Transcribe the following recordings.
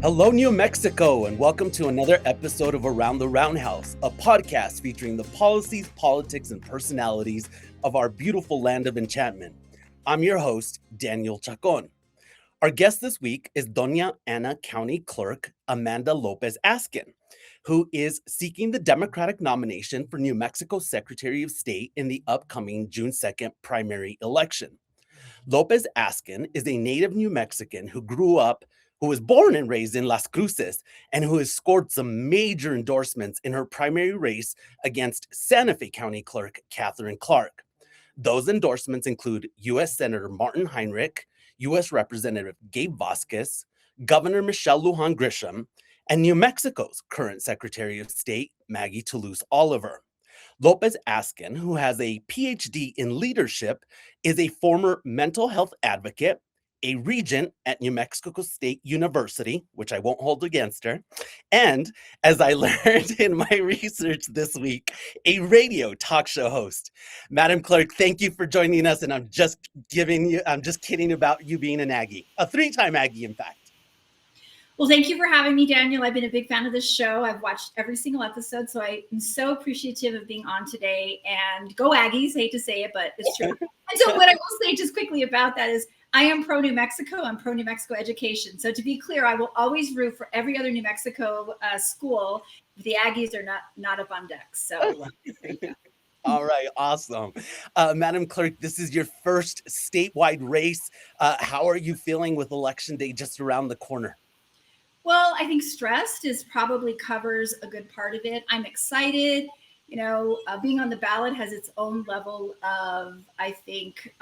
Hello, New Mexico, and welcome to another episode of Around the Roundhouse, a podcast featuring the policies, politics, and personalities of our beautiful land of enchantment. I'm your host, Daniel Chacón. Our guest this week is Doña Ana County Clerk Amanda López Askin, who is seeking the Democratic nomination for New Mexico Secretary of State in the upcoming June 2nd primary election. López Askin is a native New Mexican who was born and raised in Las Cruces, and who has scored some major endorsements in her primary race against Santa Fe County Clerk Catherine Clark. Those endorsements include U.S. Senator Martin Heinrich, U.S. Representative Gabe Vasquez, Governor Michelle Lujan Grisham, and New Mexico's current Secretary of State, Maggie Toulouse Oliver. López Askin, who has a PhD in leadership, is a former mental health advocate, a regent at New Mexico State University, which I won't hold against her, and, as I learned in my research this week, a radio talk show host. Madam Clerk, thank you for joining us, and I'm just kidding about you being an Aggie, a three-time Aggie, in fact. Well, thank you for having me, Daniel. I've been a big fan of this show. I've watched every single episode, so I am so appreciative of being on today. And go Aggies, hate to say it, but it's true. And so what I will say just quickly about that is I am pro-New Mexico. I'm pro-New Mexico education. So to be clear, I will always root for every other New Mexico school. The Aggies are not up on deck. So there you go. All right, awesome. Madam Clerk, this is your first statewide race. How are you feeling with Election Day just around the corner? Well, I think stressed probably covers a good part of it. I'm excited. You know, being on the ballot has its own level of, I think,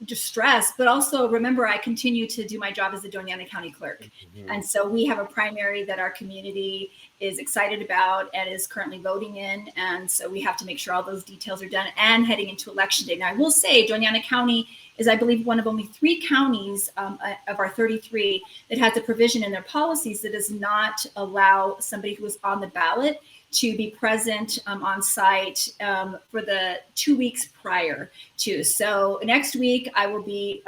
just stress, but also remember, I continue to do my job as the Doña Ana County Clerk. Mm-hmm. And so we have a primary that our community is excited about and is currently voting in. And so we have to make sure all those details are done and heading into Election Day. Now, I will say Doña Ana County is, I believe, one of only 3 counties of our 33 that has a provision in their policies that does not allow somebody who is on the ballot to be present on site for the 2 weeks prior to. So next week, I will be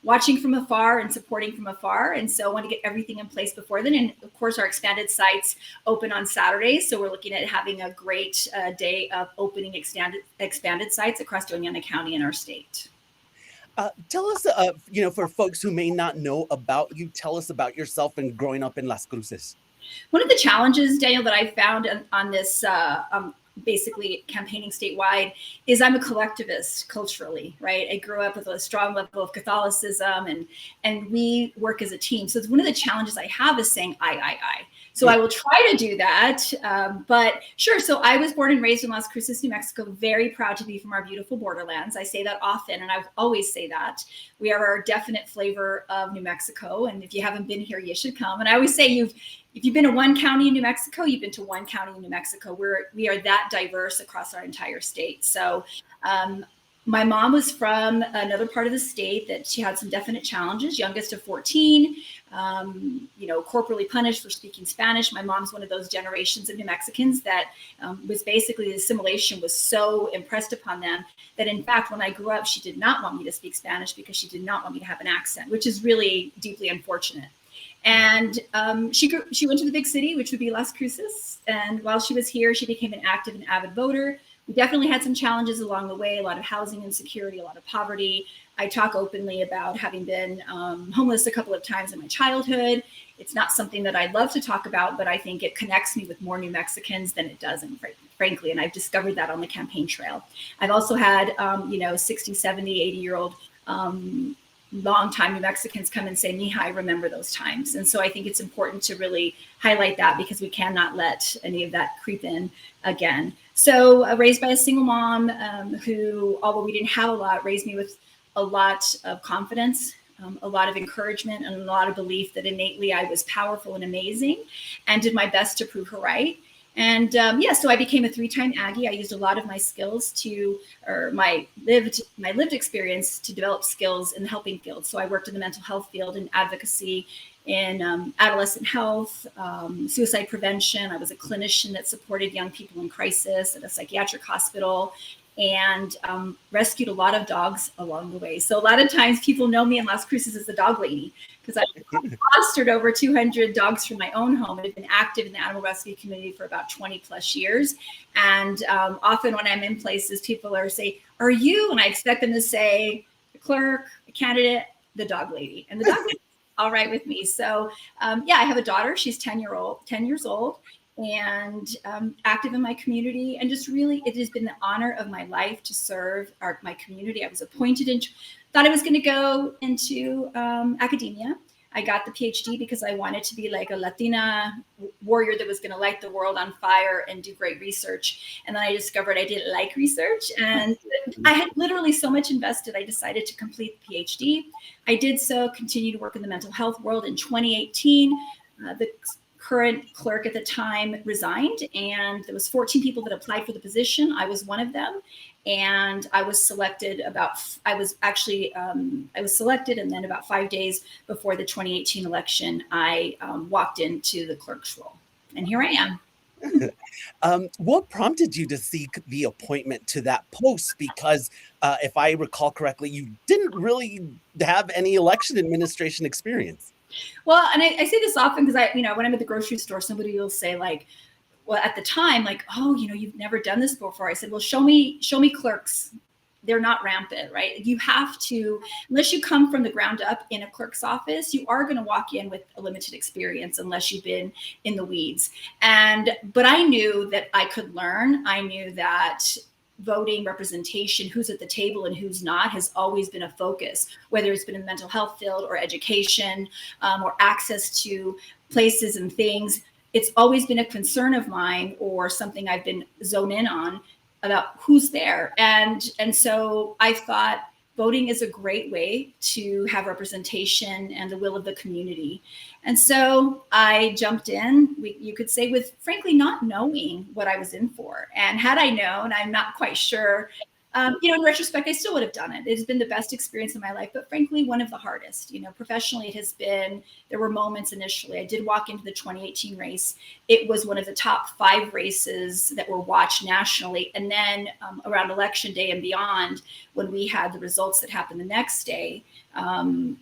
watching from afar and supporting from afar. And so I want to get everything in place before then. And of course, our expanded sites open on Saturdays. So we're looking at having a great day of opening expanded sites across Doña Ana County in our state. Tell us, for folks who may not know about you, tell us about yourself and growing up in Las Cruces. One of the challenges, Daniel, that I found on this basically campaigning statewide is I'm a collectivist culturally, right? I grew up with a strong level of Catholicism and we work as a team. So it's one of the challenges I have is saying I. So I will try to do that, but sure. So I was born and raised in Las Cruces, New Mexico, very proud to be from our beautiful borderlands. I say that often, and I always say that. We are our definite flavor of New Mexico, and if you haven't been here, you should come. And I always say if you've been to one county in New Mexico, you've been to one county in New Mexico. We are that diverse across our entire state. So my mom was from another part of the state that she had some definite challenges, youngest of 14, corporally punished for speaking Spanish. My mom's one of those generations of New Mexicans that was basically the assimilation was so impressed upon them that in fact, when I grew up, she did not want me to speak Spanish because she did not want me to have an accent, which is really deeply unfortunate. And she went to the big city, which would be Las Cruces. And while she was here, she became an active and avid voter. We definitely had some challenges along the way, a lot of housing insecurity, a lot of poverty. I talk openly about having been homeless a couple of times in my childhood. It's not something that I love to talk about, but I think it connects me with more New Mexicans than it doesn't, frankly. And I've discovered that on the campaign trail. I've also had, 60, 70, 80-year-old longtime New Mexicans come and say, Mija, I remember those times. And so I think it's important to really highlight that because we cannot let any of that creep in again. So raised by a single mom who, although we didn't have a lot, raised me with a lot of confidence, a lot of encouragement, and a lot of belief that innately I was powerful and amazing and did my best to prove her right. And so I became a 3-time Aggie. I used a lot of my skills my lived experience to develop skills in the helping field. So I worked in the mental health field and advocacy in adolescent health, suicide prevention. I was a clinician that supported young people in crisis at a psychiatric hospital and rescued a lot of dogs along the way. So a lot of times people know me in Las Cruces as the dog lady because I fostered over 200 dogs from my own home and have been active in the animal rescue community for about 20 plus years. And often when I'm in places, people say, "Are you?" And I expect them to say, "The clerk, the candidate, the dog lady." And the dog lady is all right with me. So yeah, I have a daughter. She's 10 years old. And active in my community, and just really, it has been the honor of my life to serve my community. I was appointed and thought I was going to go into academia. I got the PhD because I wanted to be like a Latina warrior that was going to light the world on fire and do great research. And then I discovered I didn't like research, and I had literally so much invested. I decided to complete the PhD. I did so, continued to work in the mental health world. In 2018, the current clerk at the time resigned, and there was 14 people that applied for the position. I was one of them, and I was selected I was selected, and then about 5 days before the 2018 election, I walked into the clerk's role, and here I am. What prompted you to seek the appointment to that post? Because if I recall correctly, you didn't really have any election administration experience. Well, and I say this often because when I'm at the grocery store, somebody will say like, well, at the time, like, "Oh, you've never done this before." I said, "Well, show me clerks. They're not rampant, right? You have to, unless you come from the ground up in a clerk's office, you are going to walk in with a limited experience unless you've been in the weeds." But I knew that I could learn. I knew that voting representation, who's at the table and who's not, has always been a focus, whether it's been in the mental health field or education or access to places and things. It's always been a concern of mine, or something I've been zoned in on about who's there. And so I thought voting is a great way to have representation and the will of the community. And so I jumped in, you could say, with frankly not knowing what I was in for. And had I known, I'm not quite sure. In retrospect, I still would have done it. It has been the best experience of my life, but frankly, one of the hardest. Professionally, it has been, there were moments initially. I did walk into the 2018 race. It was one of the top 5 races that were watched nationally. And then around election day and beyond, when we had the results that happened the next day,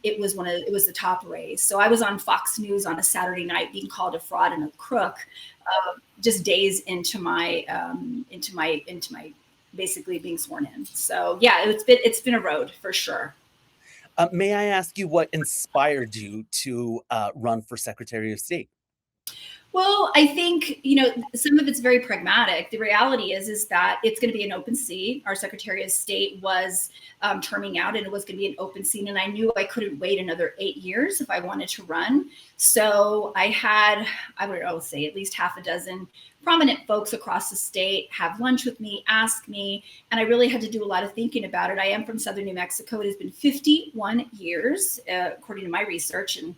it was the top race. So I was on Fox News on a Saturday night being called a fraud and a crook, just days into my basically being sworn in. So yeah, it's been a road for sure. May I ask you what inspired you to run for Secretary of State? Well, I think, some of it's very pragmatic. The reality is that it's going to be an open seat. Our Secretary of State was terming out, and it was going to be an open seat. And I knew I couldn't wait another 8 years if I wanted to run. So I had, I would say, at least half a dozen prominent folks across the state have lunch with me, ask me, and I really had to do a lot of thinking about it. I am from Southern New Mexico. It has been 51 years, according to my research, and,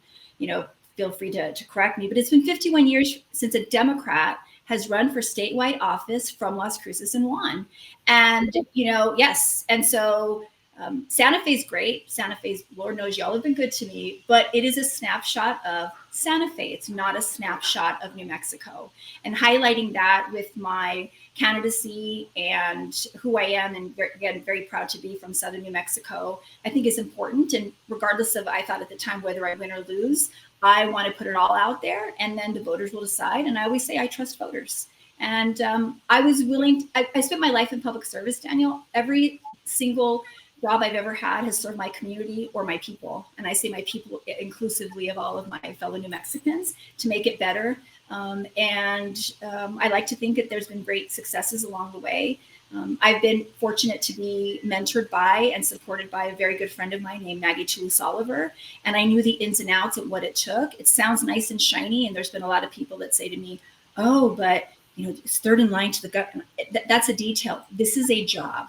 feel free to correct me, but it's been 51 years since a Democrat has run for statewide office from Las Cruces and won. And, yes. And so Santa Fe's great. Santa Fe's, Lord knows y'all have been good to me, but it is a snapshot of Santa Fe. It's not a snapshot of New Mexico. And highlighting that with my candidacy and who I am, and again, very proud to be from Southern New Mexico, I think is important. And regardless of, I thought at the time, whether I win or lose, I want to put it all out there, and then the voters will decide. And I always say I trust voters. And I was willing, I spent my life in public service, Daniel. Every single job I've ever had has served my community or my people. And I say my people inclusively of all of my fellow New Mexicans, to make it better. I like to think that there's been great successes along the way. I've been fortunate to be mentored by and supported by a very good friend of mine named Maggie Toulouse-Oliver. And I knew the ins and outs of what it took. It sounds nice and shiny. And there's been a lot of people that say to me, "Oh, but it's third in line to the governor." That's a detail. This is a job.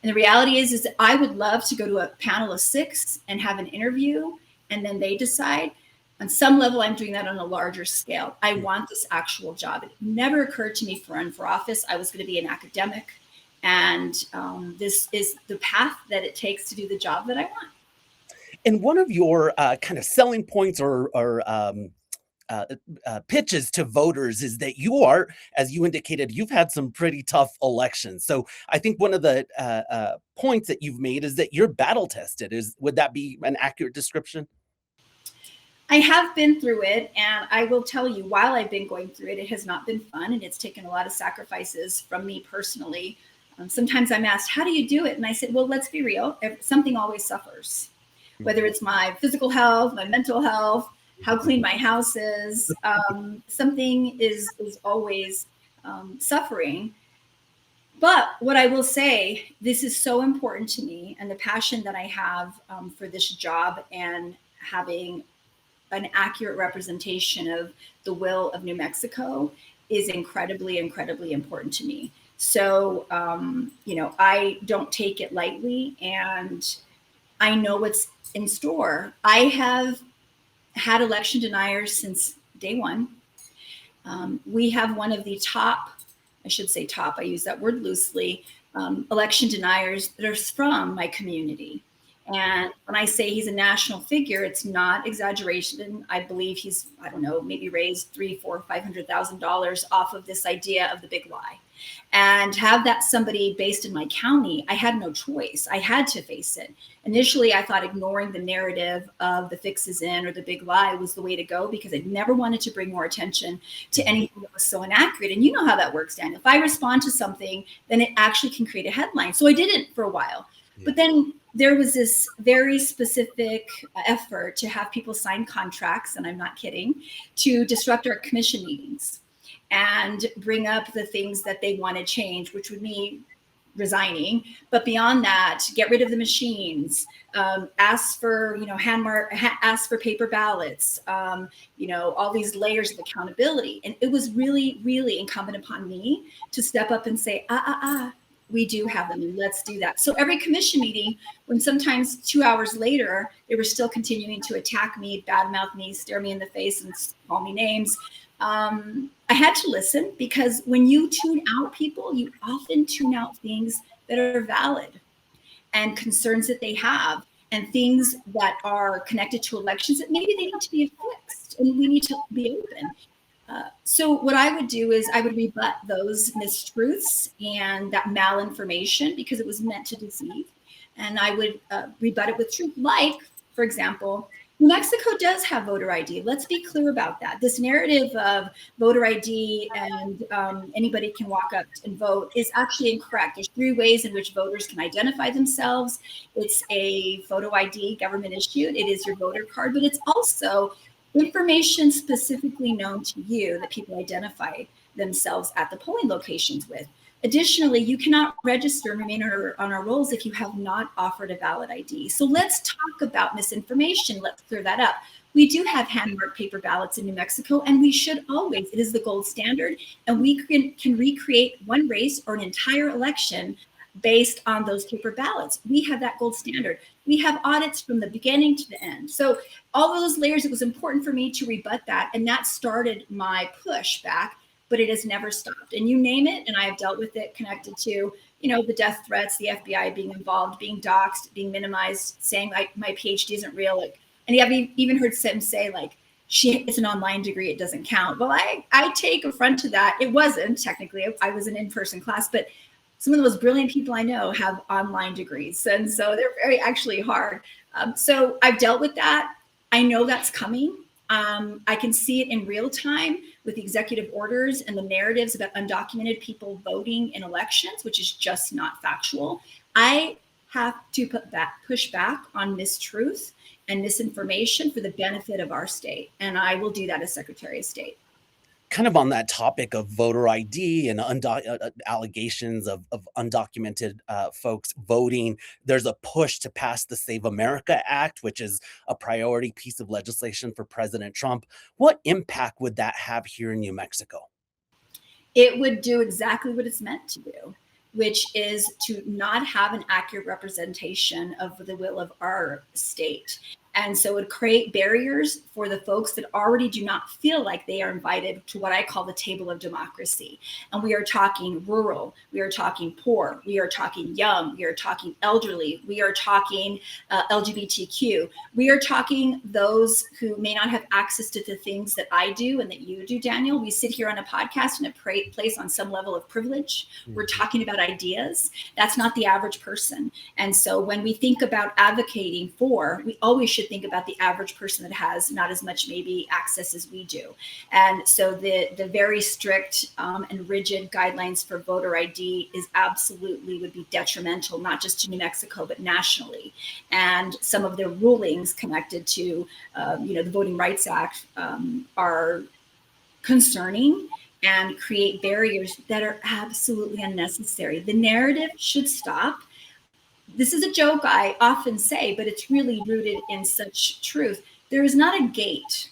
And the reality is that I would love to go to a panel of 6 and have an interview, and then they decide. On some level, I'm doing that on a larger scale. I want this actual job. It never occurred to me to run for office. I was going to be an academic. And this is the path that it takes to do the job that I want. And one of your kind of selling points or pitches to voters is that you are, as you indicated, you've had some pretty tough elections. So I think one of the points that you've made is that you're battle tested. Would that be an accurate description? I have been through it, and I will tell you, while I've been going through it, it has not been fun, and it's taken a lot of sacrifices from me personally. Sometimes I'm asked, how do you do it? And I said, well, let's be real. Something always suffers, whether it's my physical health, my mental health, how clean my house is. Something is always suffering. But what I will say, this is so important to me, and the passion that I have for this job and having an accurate representation of the will of New Mexico is incredibly, incredibly important to me. So, I don't take it lightly, and I know what's in store. I have had election deniers since day one. We have one of the top, I should say top, I use that word loosely, election deniers that are from my community. And when I say he's a national figure, it's not exaggeration. I believe he's, I don't know, maybe raised $300,000, $400,000, $500,000 off of this idea of the big lie. And have that somebody based in my county, I had no choice. I had to face it. Initially, I thought ignoring the narrative of the fix is in or the big lie was the way to go, because I never wanted to bring more attention to anything that was so inaccurate. And you know how that works, Daniel. If I respond to something, then it actually can create a headline. So I didn't for a while. But then there was this very specific effort to have people sign contracts, and I'm not kidding, to disrupt our commission meetings and bring up the things that they want to change, which would mean resigning. But beyond that, get rid of the machines, ask for, ask for paper ballots, all these layers of accountability. And it was really, really incumbent upon me to step up and say, we do have them, and let's do that. So every commission meeting, when sometimes 2 hours later, they were still continuing to attack me, badmouth me, stare me in the face, and call me names, I had to listen, because when you tune out people, you often tune out things that are valid and concerns that they have, and things that are connected to elections that maybe they need to be fixed, and we need to be open. So what I would do is I would rebut those mistruths and that malinformation, because it was meant to deceive. And I would rebut it with truth. Like, for example, New Mexico does have voter ID. Let's be clear about that. This narrative of voter ID and anybody can walk up and vote is actually incorrect. There's 3 ways in which voters can identify themselves. It's a photo ID, government issued. It is your voter card, but it's also information specifically known to you that people identify themselves at the polling locations with. Additionally, you cannot register and remain on our rolls if you have not offered a valid ID. So let's talk about misinformation. Let's clear that up. We do have hand-marked paper ballots in New Mexico, and we should always. It is the gold standard, and we can recreate one race or an entire election based on those paper ballots. We have that gold standard. We have audits from the beginning to the end. So all of those layers, it was important for me to rebut that. And that started my push back, but it has never stopped. And you name it, and I have dealt with it, connected to, the death threats, the FBI being involved, being doxxed, being minimized, saying like my PhD isn't real. And I've even heard Sim say like, it's an online degree, it doesn't count. Well, I take affront to that. It wasn't technically, I was an in-person class, but some of the most brilliant people I know have online degrees. And so they're very actually hard. So I've dealt with that. I know that's coming. I can see it in real time with the executive orders and the narratives about undocumented people voting in elections, which is just not factual. I have to push back on mistruth and misinformation for the benefit of our state. And I will do that as Secretary of State. Kind of on that topic of voter ID and allegations of undocumented folks voting, there's a push to pass the Save America Act, which is a priority piece of legislation for President Trump. What impact would that have here in New Mexico? It would do exactly what it's meant to do, which is to not have an accurate representation of the will of our state. And so it would create barriers for the folks that already do not feel like they are invited to what I call the table of democracy. And we are talking rural, we are talking poor, we are talking young, we are talking elderly, we are talking LGBTQ. We are talking those who may not have access to the things that I do and that you do, Daniel. We sit here on a podcast in a place on some level of privilege. We're talking about ideas. That's not the average person. And so when we think about advocating for, we always should should think about the average person that has not as much maybe access as we do. And so the very strict and rigid guidelines for voter ID is absolutely would be detrimental, not just to New Mexico, but nationally. And some of the rulings connected to, the Voting Rights Act are concerning and create barriers that are absolutely unnecessary. The narrative should stop. This is a joke I often say, but it's really rooted in such truth. There is not a gate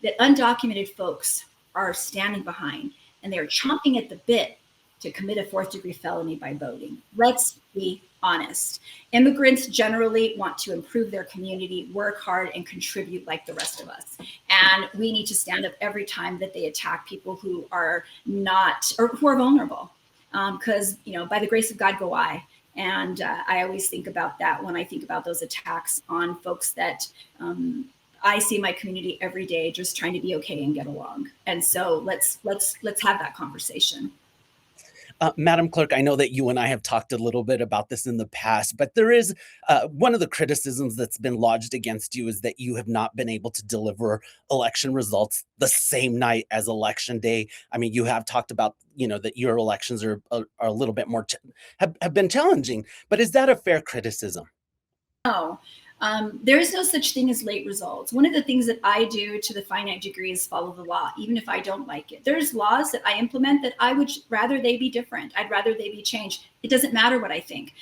that undocumented folks are standing behind, and they're chomping at the bit to commit a fourth-degree felony by voting. Let's be honest. Immigrants generally want to improve their community, work hard, and contribute like the rest of us. And we need to stand up every time that they attack people who are not, or who are vulnerable. Because, by the grace of God go I. And I always think about that when I think about those attacks on folks that I see in my community every day, just trying to be okay and get along. And so let's have that conversation. Madam Clerk, I know that you and I have talked a little bit about this in the past, but there is one of the criticisms that's been lodged against you is that you have not been able to deliver election results the same night as Election Day. I mean, you have talked about, that your elections are a little bit more, have been challenging, but is that a fair criticism? No. There is no such thing as late results. One of the things that I do to the finite degree is follow the law, even if I don't like it. There's laws that I implement that I would rather they be different. I'd rather they be changed. It doesn't matter what I think.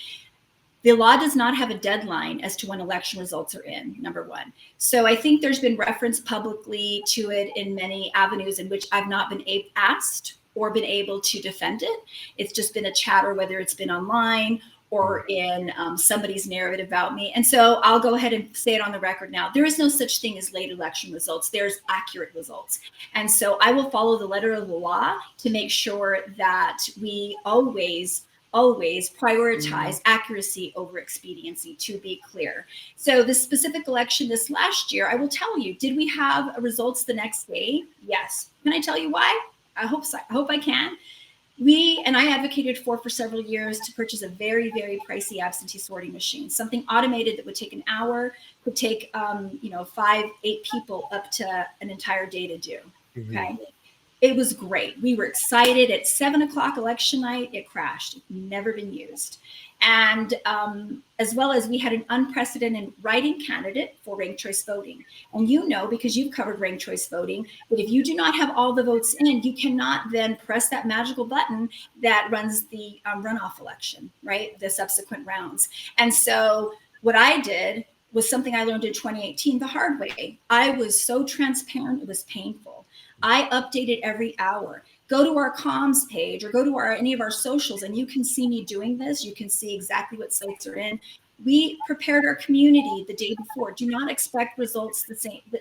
The law does not have a deadline as to when election results are in, number one. So I think there's been reference publicly to it in many avenues in which I've not been asked or been able to defend it. It's just been a chatter, whether it's been online or in somebody's narrative about me. And so I'll go ahead and say it on the record now. There is no such thing as late election results. There's accurate results. And so I will follow the letter of the law to make sure that we always prioritize accuracy over expediency, to be clear. So the specific election this last year, I will tell you, did we have results the next day? Yes. Can I tell you why? I hope so. I hope I can. I advocated for several years to purchase a very, very pricey absentee sorting machine, something automated that would take an hour, could take 5-8 people up to an entire day to do. Mm-hmm. Okay. It was great. We were excited. At 7:00 election night, it crashed. It's never been used. And as well as we had an unprecedented write-in candidate for ranked choice voting. And because you've covered ranked choice voting, that if you do not have all the votes in, you cannot then press that magical button that runs the runoff election, right? The subsequent rounds. And so what I did was something I learned in 2018 the hard way. I was so transparent, it was painful. I updated every hour. Go to our comms page or go to any of our socials and you can see me doing this. You can see exactly what sites are in. We prepared our community the day before. Do not expect results the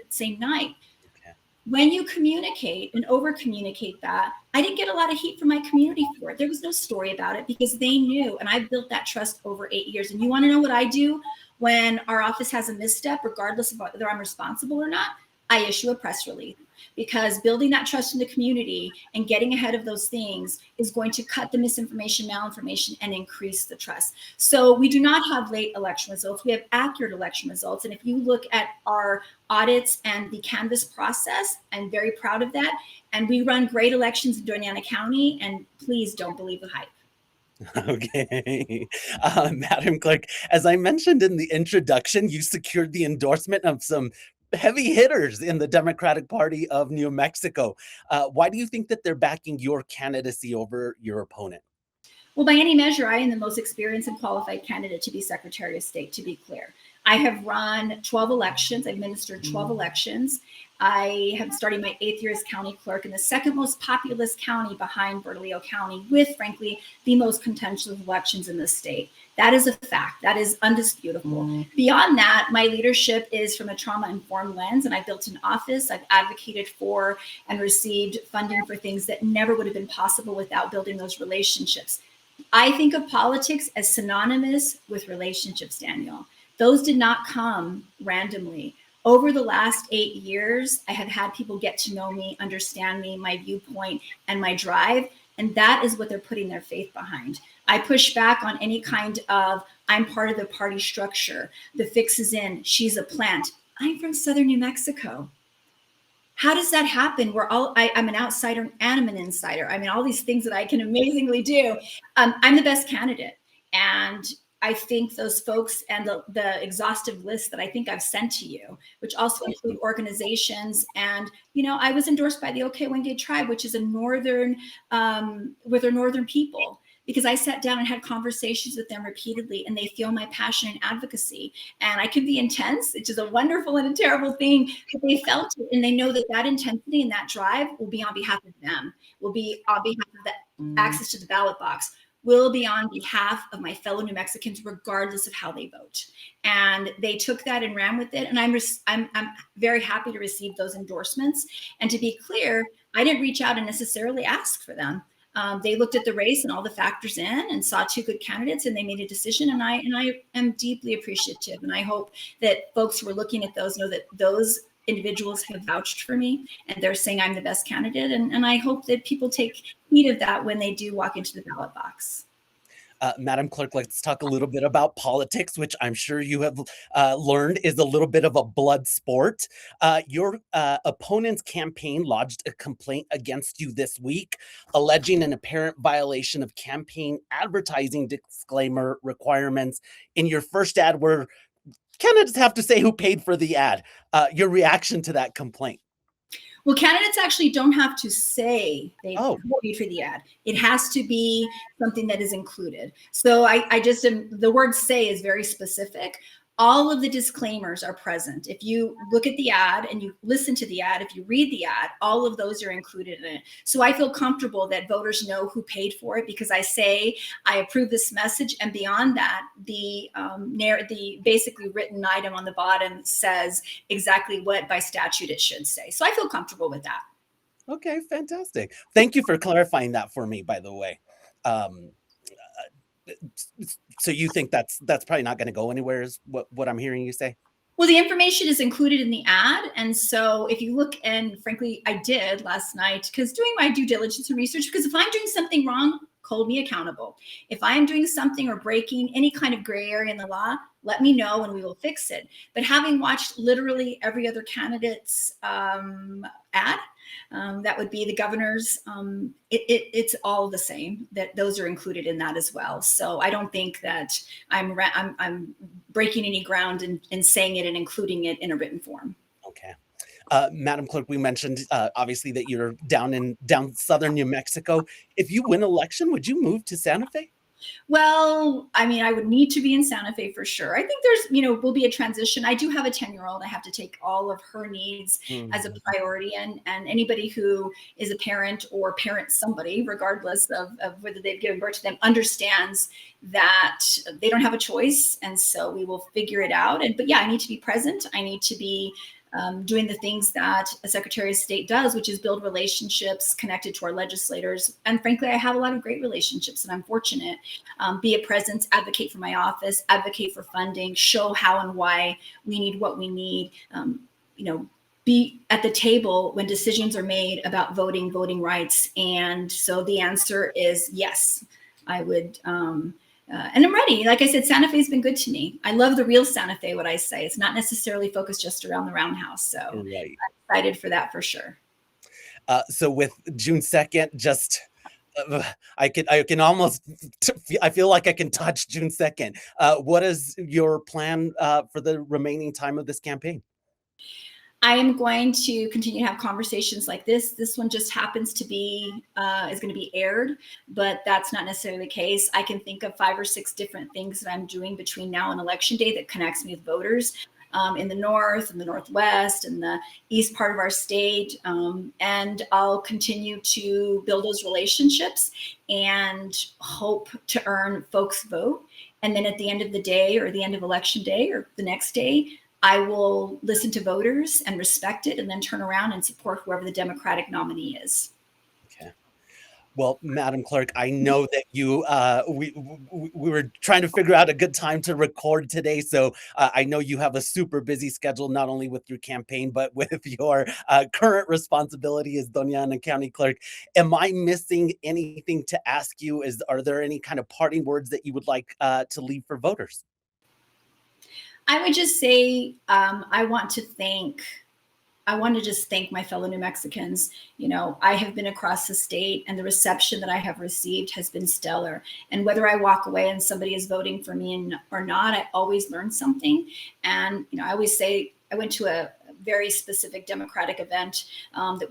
same night. Okay. When you communicate and over communicate that, I didn't get a lot of heat from my community for it. There was no story about it because they knew, and I built that trust over 8 years. And you want to know what I do when our office has a misstep, regardless of whether I'm responsible or not? I issue a press release, because building that trust in the community and getting ahead of those things is going to cut the misinformation, malinformation, and increase the trust. So we do not have late election results. We have accurate election results. And if you look at our audits and the canvass process, I'm very proud of that. And we run great elections in Doña Ana County, and please don't believe the hype. Okay. Madam Clerk, as I mentioned in the introduction, you secured the endorsement of some heavy hitters in the Democratic Party of New Mexico. Why do you think that they're backing your candidacy over your opponent? Well, by any measure, I am the most experienced and qualified candidate to be Secretary of State, to be clear. I have run 12 elections, I've administered 12 elections. I am starting my 8th year as county clerk in the second most populous county behind Bernalillo County, with, frankly, the most contentious elections in the state. That is a fact. That is undisputable. Beyond that, my leadership is from a trauma-informed lens, and I built an office. I've advocated for and received funding for things that never would have been possible without building those relationships. I think of politics as synonymous with relationships, Daniel. Those did not come randomly. Over the last 8 years, I have had people get to know me, understand me, my viewpoint, and my drive. And that is what they're putting their faith behind. I push back on any kind of, I'm part of the party structure. The fix is in, she's a plant. I'm from Southern New Mexico. How does that happen? I'm an outsider and I'm an insider. I mean, all these things that I can amazingly do. I'm the best candidate. And I think those folks and the exhaustive list that I think I've sent to you, which also include organizations. And, I was endorsed by the OK Tribe, which is a northern, with their northern people, because I sat down and had conversations with them repeatedly, and they feel my passion and advocacy. And I can be intense, which is a wonderful and a terrible thing, but they felt it, and they know that intensity and that drive will be on behalf of them, will be on behalf of the access to the ballot box, will be on behalf of my fellow New Mexicans, regardless of how they vote. And they took that and ran with it. And I'm very happy to receive those endorsements. And to be clear, I didn't reach out and necessarily ask for them. They looked at the race and all the factors in and saw two good candidates, and they made a decision. And I am deeply appreciative. And I hope that folks who are looking at those know that those individuals have vouched for me, and they're saying I'm the best candidate. And I hope that people take heed of that when they do walk into the ballot box. Madam Clerk, let's talk a little bit about politics, which I'm sure you have learned is a little bit of a blood sport. Your opponent's campaign lodged a complaint against you this week, alleging an apparent violation of campaign advertising disclaimer requirements. In your first ad, where candidates have to say who paid for the ad. Your reaction to that complaint? Well, candidates actually don't have to say they paid for the ad. It has to be something that is included. So the word say is very specific. All of the disclaimers are present. If you look at the ad and you listen to the ad, if you read the ad, all of those are included in it. So I feel comfortable that voters know who paid for it, because I say I approve this message, and beyond that, the basically written item on the bottom says exactly what by statute it should say. So I feel comfortable with that. Okay, fantastic. Thank you for clarifying that for me, by the way. So you think that's probably not going to go anywhere, is what I'm hearing you say? Well, the information is included in the ad. And so if you look, and frankly, I did last night, because doing my due diligence and research, because if I'm doing something wrong, hold me accountable. If I am doing something or breaking any kind of gray area in the law, let me know and we will fix it. But having watched literally every other candidate's ad, that would be the governor's, it's all the same, that those are included in that as well. So I don't think that I'm breaking any ground in saying it and including it in a written form. Okay. Madam Clerk, we mentioned obviously that you're down southern New Mexico. If you win election, would you move to Santa Fe? Well, I mean, I would need to be in Santa Fe for sure. I think there's, will be a transition. I do have a 10-year-old. I have to take all of her needs as a priority. And anybody who is a parent or parents somebody, regardless of whether they've given birth to them, understands that they don't have a choice. And so we will figure it out. But yeah, I need to be present. I need to be doing the things that a Secretary of State does, which is build relationships connected to our legislators. And frankly, I have a lot of great relationships, and I'm fortunate. Be a presence, advocate for my office, advocate for funding, show how and why we need what we need. Be at the table when decisions are made about voting rights. And so the answer is yes, I would. And I'm ready. Like I said, Santa Fe's been good to me. I love the real Santa Fe, what I say. It's not necessarily focused just around the Roundhouse. So right. I'm excited for that for sure. So with June 2nd, just I can almost, I feel like I can touch June 2nd. What is your plan for the remaining time of this campaign? I am going to continue to have conversations like this. This one just happens to be, is going to be aired, but that's not necessarily the case. I can think of 5 or 6 different things that I'm doing between now and Election Day that connects me with voters in the North, in the Northwest, in the East part of our state. And I'll continue to build those relationships and hope to earn folks' vote. And then at the end of the day, or the end of Election Day, or the next day, I will listen to voters and respect it, and then turn around and support whoever the Democratic nominee is. Okay. Well, Madam Clerk, I know that you, we were trying to figure out a good time to record today. So I know you have a super busy schedule, not only with your campaign, but with your current responsibility as Doña Ana County Clerk. Am I missing anything to ask you? Are there any kind of parting words that you would like to leave for voters? I would just say I want to just thank my fellow New Mexicans. I have been across the state, and the reception that I have received has been stellar. And whether I walk away and somebody is voting for me or not, I always learn something. And I always say I went to a very specific Democratic event that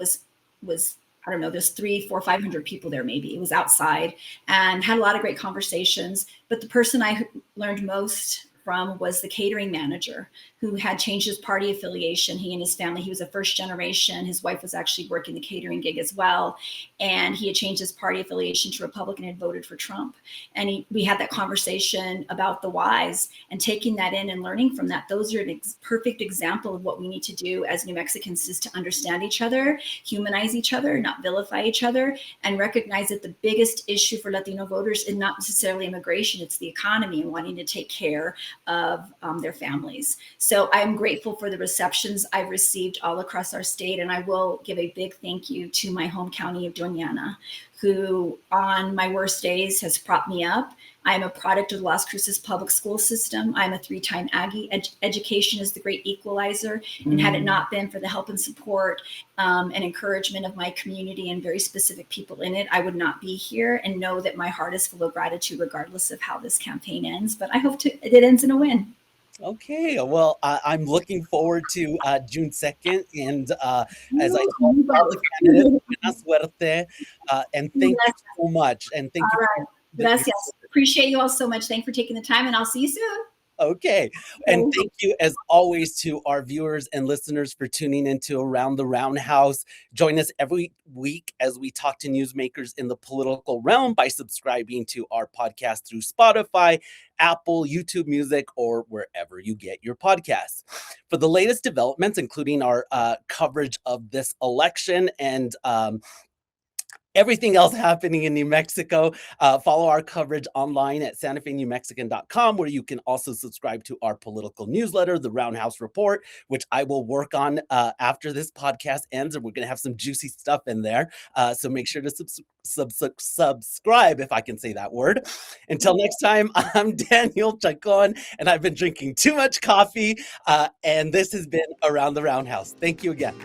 was I don't know, there's 300, 400, 500 people there, maybe. It was outside, and had a lot of great conversations. But the person I learned most from was the catering manager, who had changed his party affiliation. He and his family, he was a first generation. His wife was actually working the catering gig as well. And he had changed his party affiliation to Republican and voted for Trump. And we had that conversation about the whys, and taking that in and learning from that. Those are a perfect example of what we need to do as New Mexicans, is to understand each other, humanize each other, not vilify each other, and recognize that the biggest issue for Latino voters is not necessarily immigration, it's the economy and wanting to take care of their families. So I am grateful for the receptions I've received all across our state. And I will give a big thank you to my home county of Doña Ana, who on my worst days has propped me up. I am a product of the Las Cruces public school system. I'm a 3-time Aggie. Education is the great equalizer. And had it not been for the help and support and encouragement of my community and very specific people in it, I would not be here, and know that my heart is full of gratitude regardless of how this campaign ends. But I hope it ends in a win. Okay, well, I'm looking forward to June 2nd, and as I told all the candidates, buena suerte, and thank you so much, and thank you. All right, gracias. Appreciate you all so much. Thanks for taking the time, and I'll see you soon. Okay, and thank you as always to our viewers and listeners for tuning into Around the Roundhouse. Join us every week as we talk to newsmakers in the political realm by subscribing to our podcast through Spotify, Apple, YouTube Music, or wherever you get your podcasts. For the latest developments, including our coverage of this election and everything else happening in New Mexico, follow our coverage online at santafenewmexican.com, where you can also subscribe to our political newsletter, the Roundhouse Report, which I will work on after this podcast ends, and we're going to have some juicy stuff in there. So make sure to subscribe, if I can say that word. Until next time, I'm Daniel Chacón, and I've been drinking too much coffee, and this has been Around the Roundhouse. Thank you again.